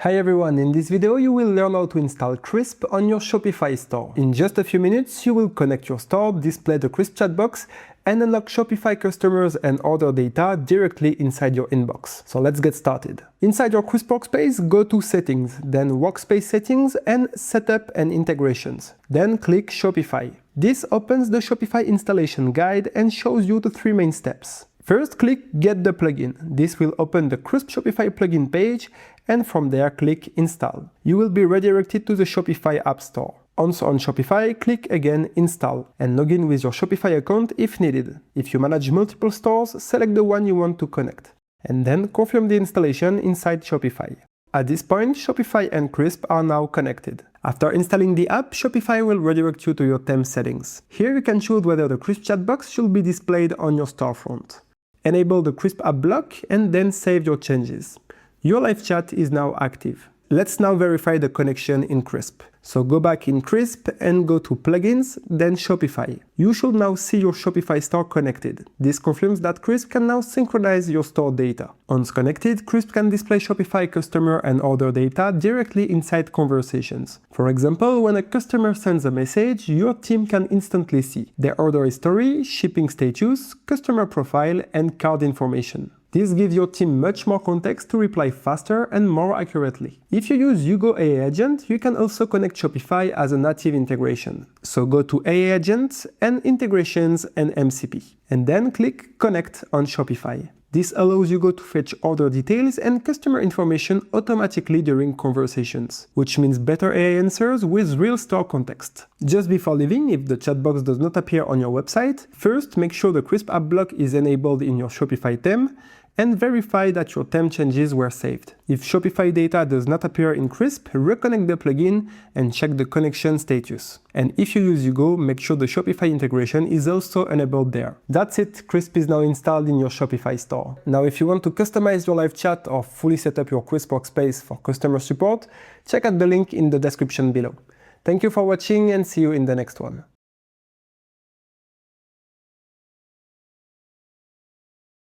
Hi everyone, in this video you will learn how to install Crisp on your Shopify store. In just a few minutes you will connect your store, display the Crisp Chatbox, and unlock Shopify customers and order data directly inside your inbox. So let's get started. Inside your Crisp workspace, go to Settings, then Workspace Settings and Setup and Integrations. Then click Shopify. This opens the Shopify installation guide and shows you the three main steps. First, click Get the plugin. This will open the Crisp Shopify plugin page, and from there click Install. You will be redirected to the Shopify App Store. Once on Shopify, click again Install, and log in with your Shopify account if needed. If you manage multiple stores, select the one you want to connect. And then confirm the installation inside Shopify. At this point, Shopify and Crisp are now connected. After installing the app, Shopify will redirect you to your theme settings. Here you can choose whether the Crisp Chatbox should be displayed on your storefront. Enable the Crisp app block and then save your changes. Your live chat is now active. Let's now verify the connection in Crisp. So go back in Crisp and go to Plugins, then Shopify. You should now see your Shopify store connected. This confirms that Crisp can now synchronize your store data. Once connected, Crisp can display Shopify customer and order data directly inside conversations. For example, when a customer sends a message, your team can instantly see their order history, shipping status, customer profile, and card information. This gives your team much more context to reply faster and more accurately. If you use Hugo AI Agent, you can also connect Shopify as a native integration. So go to AI Agent and Integrations and MCP, and then click Connect on Shopify. This allows Hugo to fetch order details and customer information automatically during conversations, which means better AI answers with real store context. Just before leaving, if the chatbox does not appear on your website, first make sure the Crisp app block is enabled in your Shopify theme, and verify that your theme changes were saved. If Shopify data does not appear in Crisp, reconnect the plugin and check the connection status. And if you use Hugo, make sure the Shopify integration is also enabled there. That's it, Crisp is now installed in your Shopify store. Now if you want to customize your live chat or fully set up your Crisp workspace for customer support, check out the link in the description below. Thank you for watching and see you in the next one.